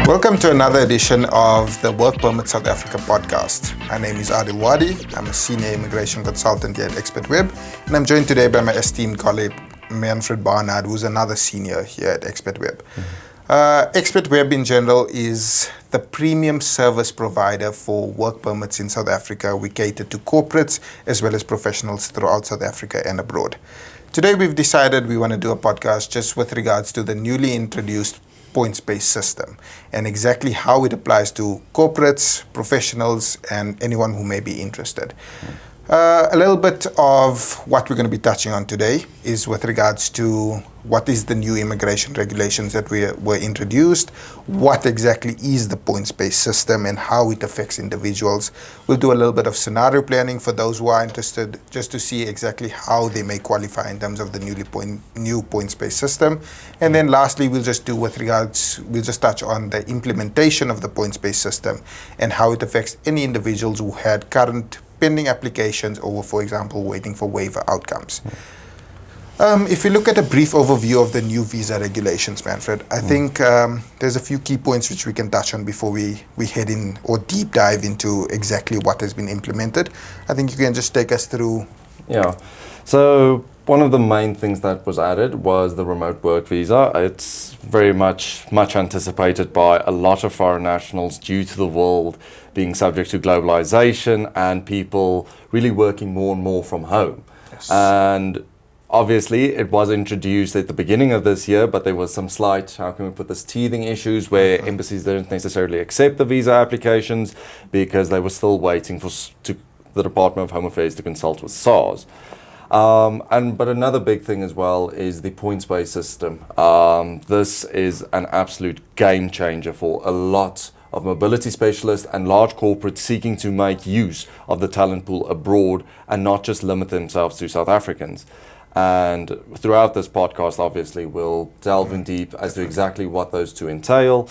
Welcome to another edition of the Work Permit South Africa podcast. My name is Aadil Wadee. I'm a senior immigration consultant here at Expert Web, and I'm joined today by my esteemed colleague Manfred Barnard, who's another senior here at Expert Web. Expert Web in general is the premium service provider for work permits in South Africa. We cater to corporates as well as professionals throughout South Africa and abroad. Today we've decided we want to do a podcast just with regards to the newly introduced points-based system and exactly how it applies to corporates, professionals, and anyone who may be interested. A little bit of what we're going to be touching on today is with regards to what is the new immigration regulations that were introduced, what exactly is the points-based system and how it affects individuals. We'll do a little bit of scenario planning for those who are interested, just to see exactly how they may qualify in terms of the new points-based system. And then lastly, we'll just touch on the implementation of the points-based system and how it affects any individuals who had current pending applications or, for example, waiting for waiver outcomes. If we look at a brief overview of the new visa regulations, Manfred, I think there's a few key points which we can touch on before we head in or deep dive into exactly what has been implemented. I think you can just take us through. Yeah, so one of the main things that was added was the remote work visa. It's very much anticipated by a lot of foreign nationals due to the world being subject to globalization and people really working more and more from home. Yes. And obviously it was introduced at the beginning of this year, but there was some slight, how can we put this, teething issues where embassies didn't necessarily accept the visa applications because they were still waiting for the Department of Home Affairs to consult with SARS. But another big thing as well is the points-based system. This is an absolute game changer for a lot of mobility specialists and large corporates seeking to make use of the talent pool abroad and not just limit themselves to South Africans. And throughout this podcast, obviously, we'll delve in deep as to exactly what those two entail.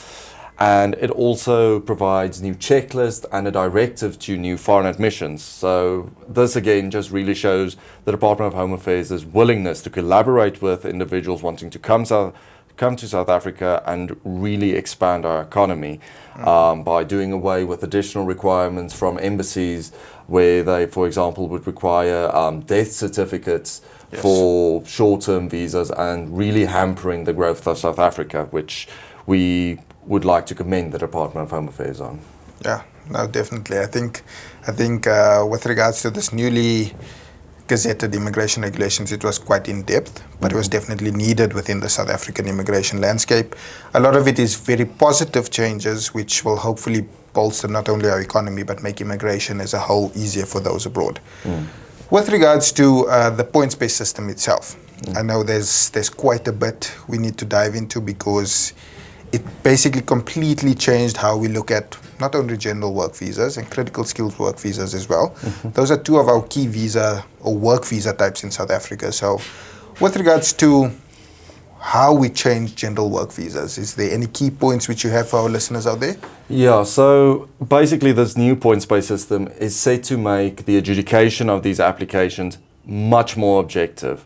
And it also provides new checklists and a directive to new foreign admissions. So this again just really shows the Department of Home Affairs' willingness to collaborate with individuals wanting to come to South Africa and really expand our economy by doing away with additional requirements from embassies where they, for example, would require death certificates for short-term visas and really hampering the growth of South Africa, which we would like to commend the Department of Home Affairs on. Yeah, no, definitely. I think with regards to this newly gazetted immigration regulations, it was quite in-depth, but it was definitely needed within the South African immigration landscape. A lot of it is very positive changes, which will hopefully bolster not only our economy, but make immigration as a whole easier for those abroad. With regards to the points-based system itself, I know there's quite a bit we need to dive into because it basically completely changed how we look at not only general work visas and critical skills work visas as well. Those are two of our key visa or work visa types in South Africa. So with regards to how we change general work visas, is there any key points which you have for our listeners out there? Yeah, so basically this new points-based system is set to make the adjudication of these applications much more objective.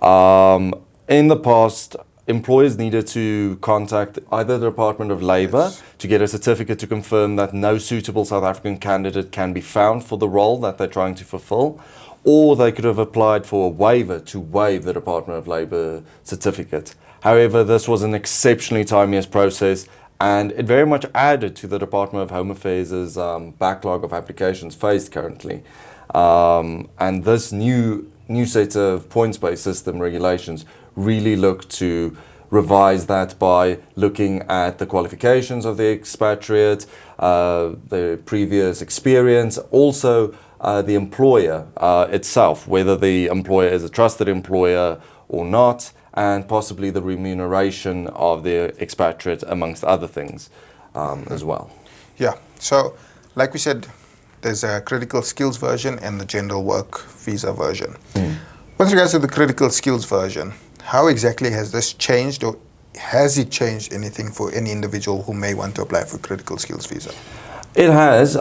In the past, employers needed to contact either the Department of Labour to get a certificate to confirm that no suitable South African candidate can be found for the role that they're trying to fulfill, or they could have applied for a waiver to waive the Department of Labour certificate. However, this was an exceptionally tedious process and it very much added to the Department of Home Affairs' backlog of applications faced currently. And this new set of points-based system regulations really look to revise that by looking at the qualifications of the expatriate, the previous experience, also the employer itself, whether the employer is a trusted employer or not, and possibly the remuneration of the expatriate, amongst other things as well. Yeah, so like we said, there's a critical skills version and the general work visa version. With regards to the critical skills version, how exactly has this changed, or has it changed anything for any individual who may want to apply for critical skills visa? It has.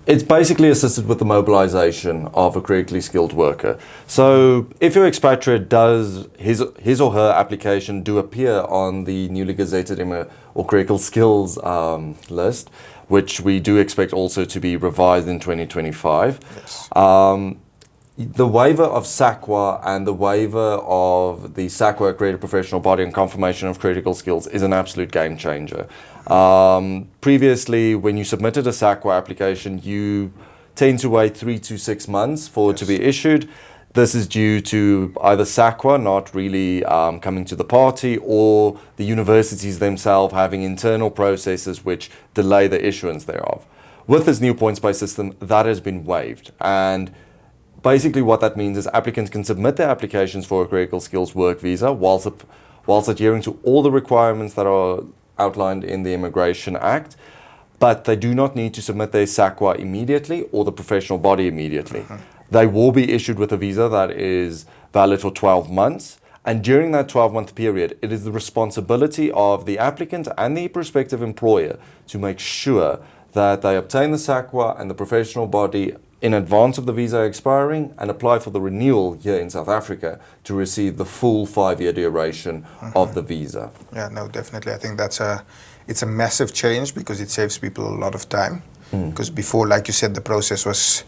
It's basically assisted with the mobilization of a critically skilled worker. So if your expatriate does his or her application do appear on the newly gazetted or critical skills list, which we do expect also to be revised in 2025. Yes. The waiver of SAQA and the waiver of the SAQA accredited professional body and confirmation of critical skills is an absolute game changer. Previously, when you submitted a SAQA application, you tend to wait 3 to 6 months for it to be issued. This is due to either SAQA not really coming to the party, or the universities themselves having internal processes which delay the issuance thereof. With this new points-based system, that has been waived. And basically what that means is applicants can submit their applications for a critical skills work visa whilst adhering to all the requirements that are outlined in the Immigration Act, but they do not need to submit their SAQA immediately or the professional body immediately. They will be issued with a visa that is valid for 12 months, and during that 12-month period, it is the responsibility of the applicant and the prospective employer to make sure that they obtain the SAQA and the professional body in advance of the visa expiring and apply for the renewal here in South Africa to receive the full 5-year duration of the visa. Yeah, no, definitely. I think it's a massive change because it saves people a lot of time. Because before, like you said, the process was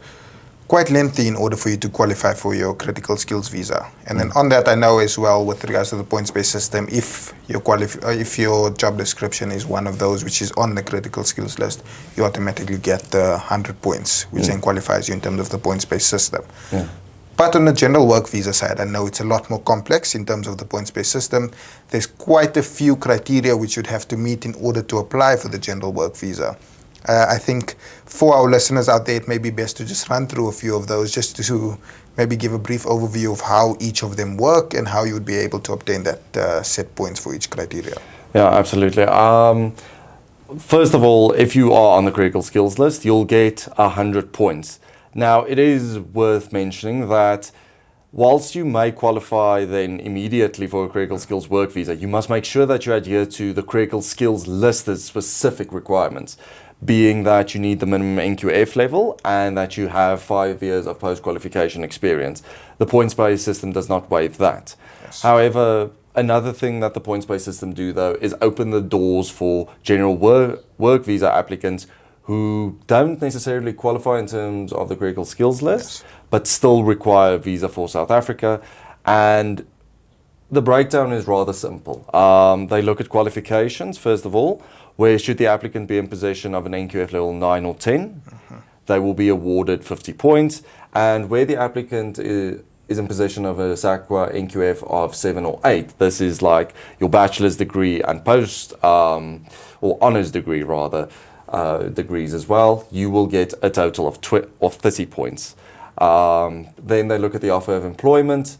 quite lengthy in order for you to qualify for your critical skills visa. And then on that, I know as well, with regards to the points-based system, if your job description is one of those which is on the critical skills list, you automatically get the 100 points, which then qualifies you in terms of the points-based system. But on the general work visa side, I know it's a lot more complex in terms of the points-based system. There's quite a few criteria which you'd have to meet in order to apply for the general work visa. I think for our listeners out there, it may be best to just run through a few of those, just to maybe give a brief overview of how each of them work and how you would be able to obtain that set points for each criteria. Yeah, absolutely. First of all, if you are on the critical skills list, you'll get 100 points. Now, it is worth mentioning that whilst you may qualify then immediately for a critical skills work visa, you must make sure that you adhere to the critical skills listed specific requirements, being that you need the minimum NQF level and that you have 5 years of post-qualification experience. The points-based system does not waive that. Yes. However, another thing that the points-based system do, though, is open the doors for general work visa applicants who don't necessarily qualify in terms of the critical skills list, but still require a visa for South Africa. And the breakdown is rather simple. They look at qualifications, first of all, where should the applicant be in possession of an NQF level 9 or 10, they will be awarded 50 points. And where the applicant is in possession of a SAQA NQF of 7 or 8, this is like your bachelor's degree and or honours degree rather, degrees as well, you will get a total of 30 points. Then they look at the offer of employment.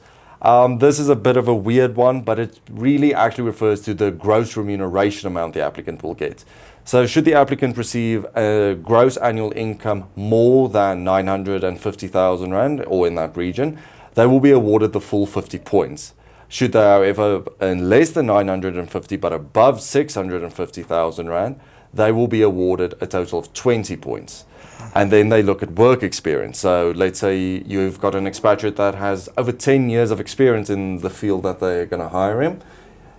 This is a bit of a weird one, but it really actually refers to the gross remuneration amount the applicant will get. So should the applicant receive a gross annual income more than 950,000 Rand or in that region, they will be awarded the full 50 points. Should they, however, earn less than 950 but above 650,000 Rand, they will be awarded a total of 20 points. And then they look at work experience. So let's say you've got an expatriate that has over 10 years of experience in the field that they're going to hire him.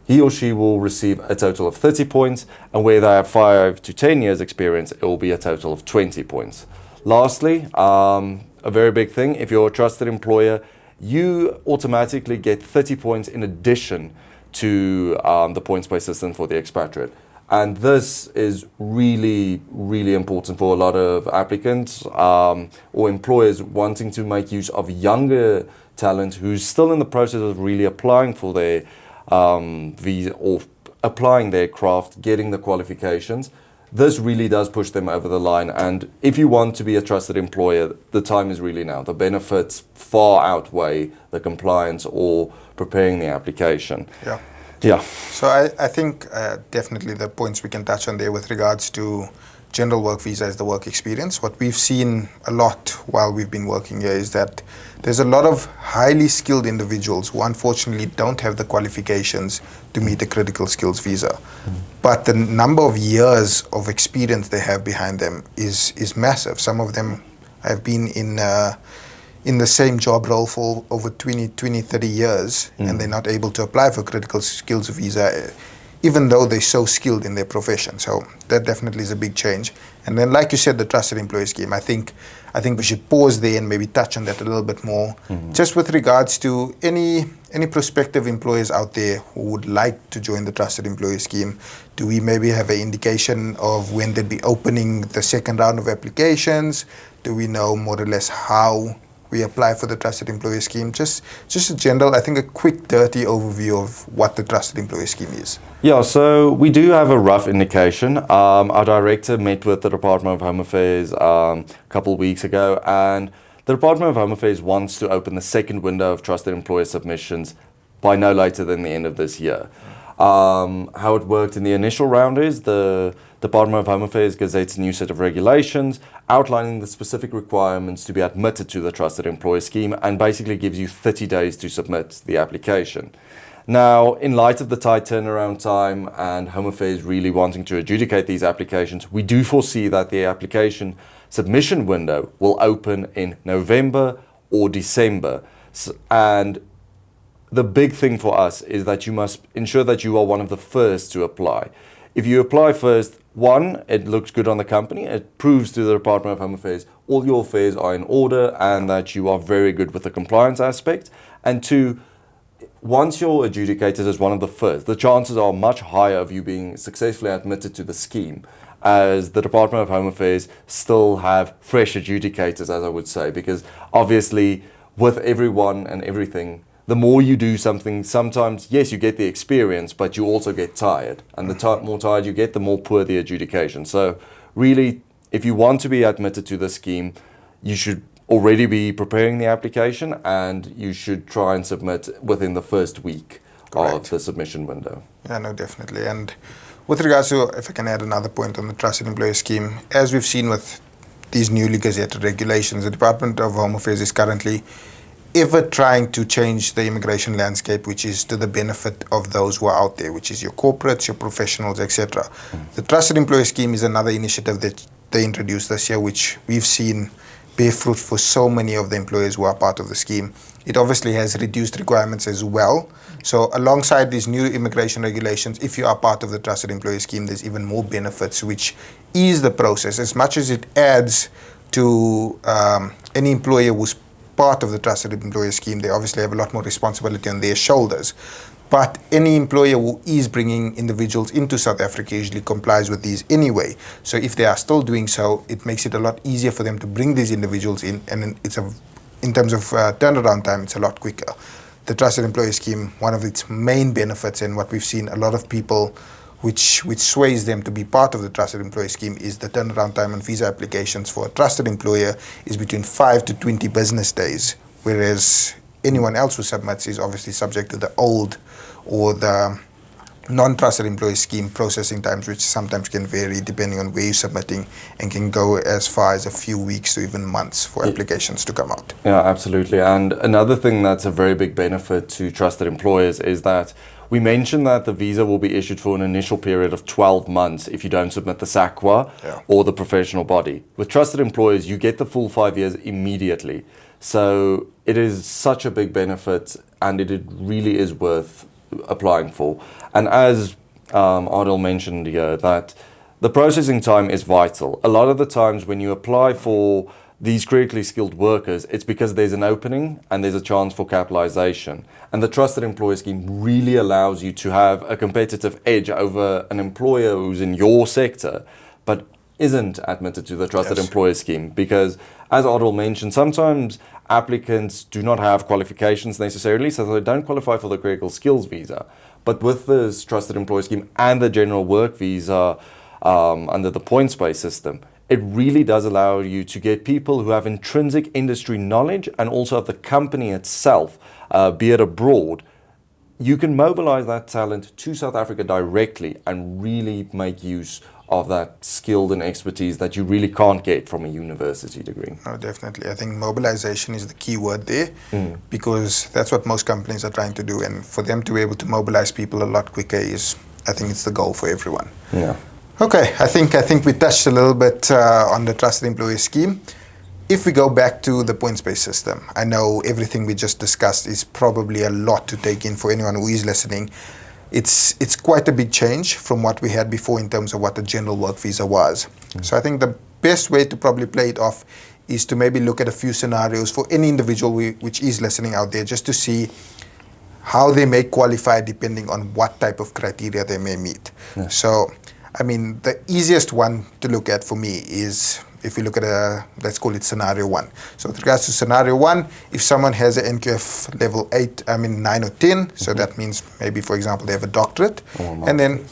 He or she will receive a total of 30 points. And where they have 5 to 10 years experience, it will be a total of 20 points. Lastly, a very big thing, if you're a trusted employer, you automatically get 30 points in addition to the points-based system for the expatriate. And this is really, really important for a lot of applicants or employers wanting to make use of younger talent who's still in the process of really applying for their visa or applying their craft, getting the qualifications. This really does push them over the line. And if you want to be a trusted employer, the time is really now. The benefits far outweigh the compliance or preparing the application. Yeah. So I think definitely the points we can touch on there with regards to general work visa is the work experience. What we've seen a lot while we've been working here is that there's a lot of highly skilled individuals who unfortunately don't have the qualifications to meet a critical skills visa. But the number of years of experience they have behind them is massive. Some of them have been in the same job role for over 20, 30 years, and they're not able to apply for critical skills visa, even though they're so skilled in their profession. So that definitely is a big change. And then, like you said, the trusted employee scheme, I think we should pause there and maybe touch on that a little bit more, just with regards to any prospective employers out there who would like to join the trusted employee scheme. Do we maybe have an indication of when they'd be opening the second round of applications? Do we know more or less how we apply for the trusted employee scheme? Just a general, I think a quick, dirty overview of what the trusted employee scheme is. Yeah, so we do have a rough indication. Our director met with the Department of Home Affairs a couple of weeks ago, and the Department of Home Affairs wants to open the second window of trusted employer submissions by no later than the end of this year. How it worked in the initial round is the Department of Home Affairs gazettes a new set of regulations outlining the specific requirements to be admitted to the Trusted Employer Scheme, and basically gives you 30 days to submit the application. Now, in light of the tight turnaround time and Home Affairs really wanting to adjudicate these applications, we do foresee that the application submission window will open in November or December. And the big thing for us is that you must ensure that you are one of the first to apply. If you apply first, one, it looks good on the company. It proves to the Department of Home Affairs all your affairs are in order and that you are very good with the compliance aspect. And two, once you're adjudicated as one of the first, the chances are much higher of you being successfully admitted to the scheme, as the Department of Home Affairs still have fresh adjudicators, as I would say, because obviously with everyone and everything, the more you do something, sometimes, yes, you get the experience, but you also get tired. And the more tired you get, the more poor the adjudication. So really, if you want to be admitted to the scheme, you should already be preparing the application, and you should try and submit within the first week of the submission window. Yeah, no, definitely. And with regards to, if I can add another point on the Trusted Employer Scheme, as we've seen with these newly gazetted regulations, the Department of Home Affairs is currently ever trying to change the immigration landscape, which is to the benefit of those who are out there, which is your corporates, your professionals, etc. The Trusted Employer Scheme is another initiative that they introduced this year, which we've seen bear fruit for so many of the employers who are part of the scheme. It obviously has reduced requirements as well. So alongside these new immigration regulations, if you are part of the Trusted Employer Scheme, there's even more benefits which ease the process. As much as it adds to any employer who's part of the Trusted Employer Scheme, they obviously have a lot more responsibility on their shoulders. But any employer who is bringing individuals into South Africa usually complies with these anyway. So if they are still doing so, it makes it a lot easier for them to bring these individuals in, and in terms of turnaround time, it's a lot quicker. The Trusted Employer Scheme, one of its main benefits, and what we've seen a lot of people, which sways them to be part of the Trusted Employer Scheme, is the turnaround time on visa applications for a trusted employer is between 5 to 20 business days, whereas anyone else who submits is obviously subject to the old or the non-trusted employee scheme processing times, which sometimes can vary depending on where you're submitting, and can go as far as a few weeks to even months for applications to come out. Yeah, absolutely. And another thing that's a very big benefit to trusted employers is that we mentioned that the visa will be issued for an initial period of 12 months if you don't submit the SAQA or the professional body. With trusted employers, you get the full 5 years immediately. So it is such a big benefit, and it really is worth applying for. And as Aadil mentioned here, that the processing time is vital. A lot of the times when you apply for these critically skilled workers, it's because there's an opening and there's a chance for capitalization. And the Trusted Employer Scheme really allows you to have a competitive edge over an employer who's in your sector, but isn't admitted to the Trusted Employer Scheme, because as Aadil mentioned, sometimes applicants do not have qualifications necessarily, so they don't qualify for the critical skills visa. But with this Trusted Employer Scheme and the general work visa under the points-based system, it really does allow you to get people who have intrinsic industry knowledge and also of the company itself, be it abroad. You can mobilize that talent to South Africa directly and really make use of that skilled and expertise that you really can't get from a university degree. No, definitely. I think mobilization is the key word there, because that's what most companies are trying to do. And for them to be able to mobilize people a lot quicker is, I think it's the goal for everyone. Yeah. Okay, I think we touched a little bit on the trusted employer scheme. If we go back to the points-based system, I know everything we just discussed is probably a lot to take in for anyone who is listening. It's quite a big change from what we had before in terms of what the general work visa was. So I think the best way to probably play it off is to maybe look at a few scenarios for any individual which is listening out there, just to see how they may qualify depending on what type of criteria they may meet. Yeah. So, I mean, the easiest one to look at for me is if we look at let's call it scenario 1. So with regards to scenario 1, if someone has an NQF level 9 or 10, so that means maybe, for example, they have a doctorate, and then,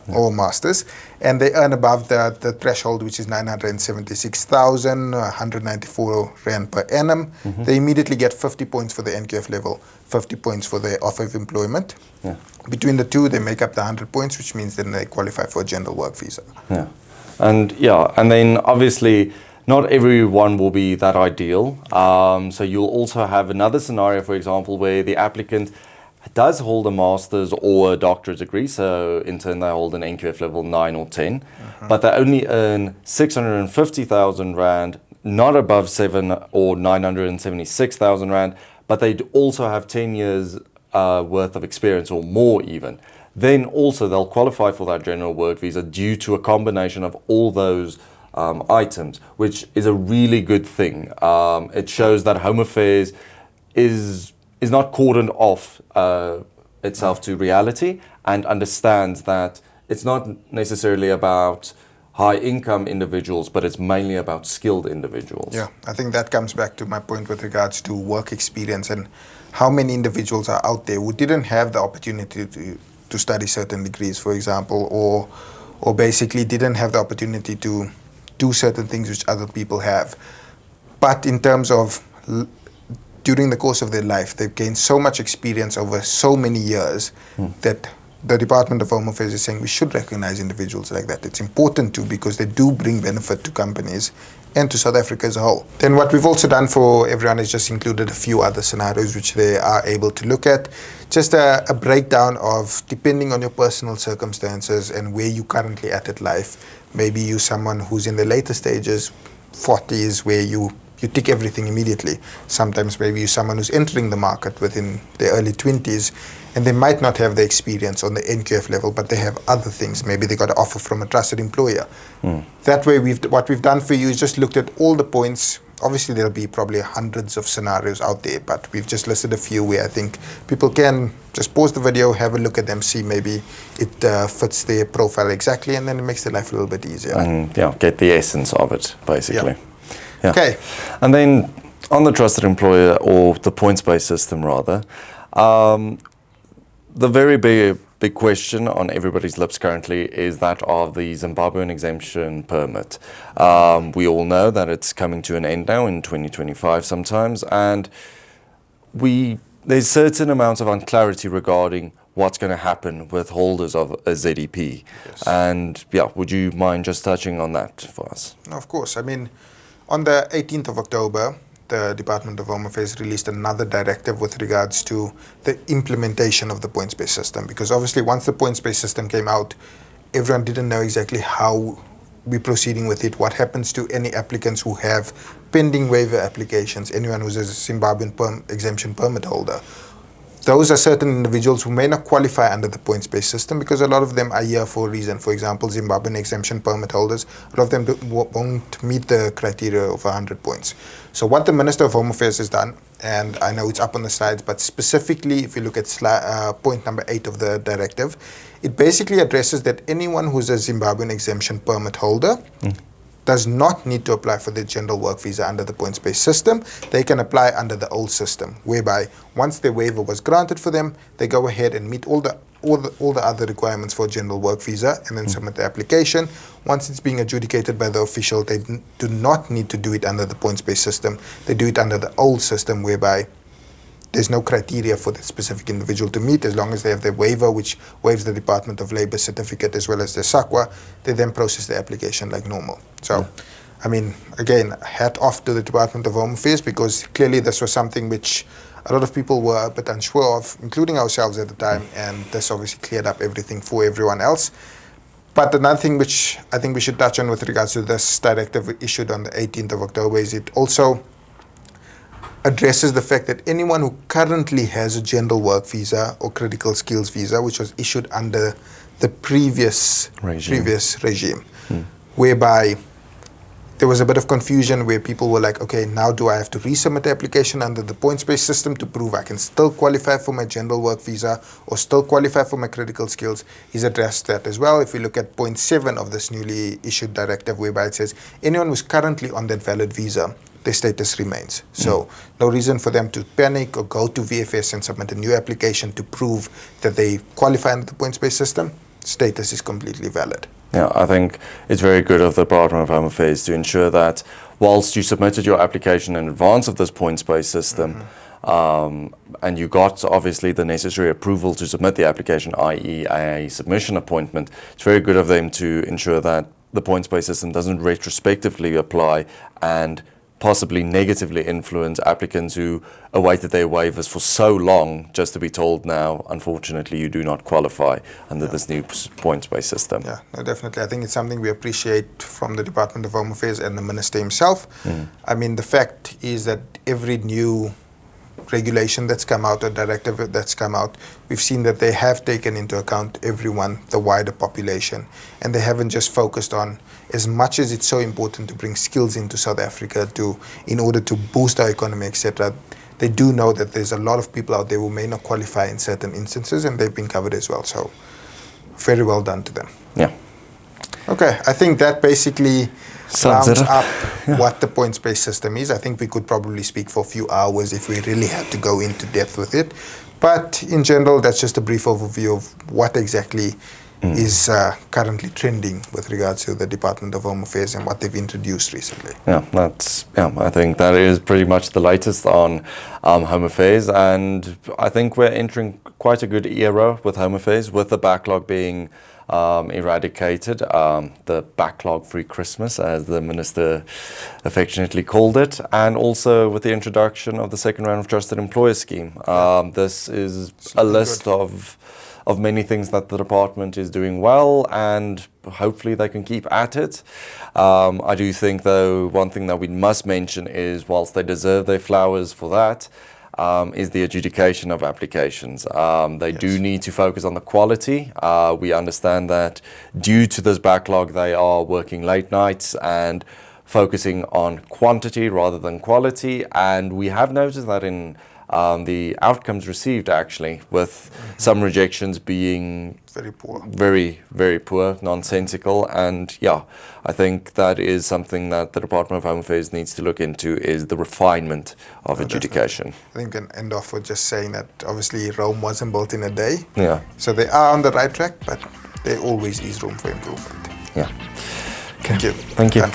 or masters, and they earn above the threshold, which is 976,194 Rand per annum, they immediately get 50 points for the NQF level, 50 points for the offer of employment. Yeah. Between the two, they make up the 100 points, which means then they qualify for a general work visa. Yeah. And then obviously not everyone will be that ideal. So you'll also have another scenario, for example, where the applicant does hold a master's or a doctorate degree. So in turn, they hold an NQF level 9 or 10, but they only earn 650,000 Rand, not above 7 or 976,000 Rand, but they also have 10 years worth of experience or more even. Then also they'll qualify for that general work visa due to a combination of all those items, which is a really good thing. It shows that Home Affairs is not cordoned off itself to reality and understands that it's not necessarily about high-income individuals, but it's mainly about skilled individuals. Yeah, I think that comes back to my point with regards to work experience and how many individuals are out there who didn't have the opportunity to study certain degrees, for example, or basically didn't have the opportunity to do certain things which other people have. But in terms of during the course of their life, they've gained so much experience over so many years that the Department of Home Affairs is saying we should recognize individuals like that. It's important to, because they do bring benefit to companies and to South Africa as a whole. Then what we've also done for everyone is just included a few other scenarios which they are able to look at. Just a breakdown of, depending on your personal circumstances and where you currently at life, maybe you're someone who's in the later stages, 40s, where you tick everything immediately. Sometimes maybe you're someone who's entering the market within their early 20s, and they might not have the experience on the NQF level, but they have other things. Maybe they got an offer from a trusted employer. That way, what we've done for you is just looked at all the points. Obviously, there'll be probably hundreds of scenarios out there, but we've just listed a few where I think people can just pause the video, have a look at them, see maybe it fits their profile exactly, and then it makes their life a little bit easier. And get the essence of it, basically. Yeah. Okay. And then on the trusted employer, or the points-based system rather, the very big question on everybody's lips currently is that of the Zimbabwean exemption permit. We all know that it's coming to an end now in 2025 sometimes, and there's certain amounts of unclarity regarding what's going to happen with holders of a ZEP. Yes. And would you mind just touching on that for us? No, of course. I mean, on the 18th of October, the Department of Home Affairs released another directive with regards to the implementation of the points-based system. Because obviously once the points-based system came out, everyone didn't know exactly how we're proceeding with it, what happens to any applicants who have pending waiver applications, anyone who's a Zimbabwean exemption permit holder. Those are certain individuals who may not qualify under the points-based system because a lot of them are here for a reason. For example, Zimbabwean exemption permit holders, a lot of them won't meet the criteria of 100 points. So what the Minister of Home Affairs has done, and I know it's up on the slides, but specifically if you look at point number 8 of the directive, it basically addresses that anyone who's a Zimbabwean exemption permit holder does not need to apply for the general work visa under the points-based system. They can apply under the old system, whereby once their waiver was granted for them, they go ahead and meet all the other requirements for a general work visa and then submit the application. Once it's being adjudicated by the official, they do not need to do it under the points-based system. They do it under the old system, whereby there's no criteria for that specific individual to meet. As long as they have their waiver, which waives the Department of Labour certificate as well as their SAQA, they then process the application like normal. So, I mean, again, hat off to the Department of Home Affairs, because clearly this was something which a lot of people were a bit unsure of, including ourselves at the time, and this obviously cleared up everything for everyone else. But another thing which I think we should touch on with regards to this directive issued on the 18th of October is it also addresses the fact that anyone who currently has a general work visa or critical skills visa, which was issued under the previous regime, whereby there was a bit of confusion where people were like, okay, now do I have to resubmit the application under the points-based system to prove I can still qualify for my general work visa or still qualify for my critical skills? He's addressed that as well. If you look at point 7 of this newly issued directive, whereby it says anyone who's currently on that valid visa, their status remains. So no reason for them to panic or go to VFS and submit a new application to prove that they qualify under the points-based system. Status is completely valid. Yeah, I think it's very good of the Department of Home Affairs to ensure that whilst you submitted your application in advance of this points-based system, and you got obviously the necessary approval to submit the application, i.e. a submission appointment, it's very good of them to ensure that the points-based system doesn't retrospectively apply and possibly negatively influence applicants who awaited their waivers for so long just to be told now, unfortunately, you do not qualify under this new points-based system. Yeah, no, definitely. I think it's something we appreciate from the Department of Home Affairs and the Minister himself. I mean, the fact is that every new regulation that's come out, or directive that's come out, we've seen that they have taken into account everyone, the wider population, and they haven't just focused on, as much as it's so important to bring skills into South Africa in order to boost our economy, etc. They do know that there's a lot of people out there who may not qualify in certain instances, and they've been covered as well. So very well done to them. Yeah. Okay, I think that basically sums rounds up Yeah. what the points-based system is. I think we could probably speak for a few hours if we really had to go into depth with it. But in general, that's just a brief overview of what exactly is currently trending with regards to the Department of Home Affairs and what they've introduced recently. I think that is pretty much the latest on Home Affairs, and I think we're entering quite a good era with Home Affairs, with the backlog being eradicated, the backlog-free Christmas, as the Minister affectionately called it, and also with the introduction of the second round of Trusted Employer Scheme. This is a list of many things that the department is doing well, and hopefully they can keep at it. I do think, though, one thing that we must mention is, whilst they deserve their flowers for that, is the adjudication of applications. They do need to focus on the quality. We understand that due to this backlog, they are working late nights and focusing on quantity rather than quality. And we have noticed that in the outcomes received, actually, with some rejections being very poor, very poor, nonsensical. And yeah, I think that is something that the Department of Home Affairs needs to look into, is the refinement of adjudication. Definitely. I think we can end off with just saying that obviously Rome wasn't built in a day. Yeah. So they are on the right track, but there always is room for improvement. Yeah. Thank you. Thank you. Done.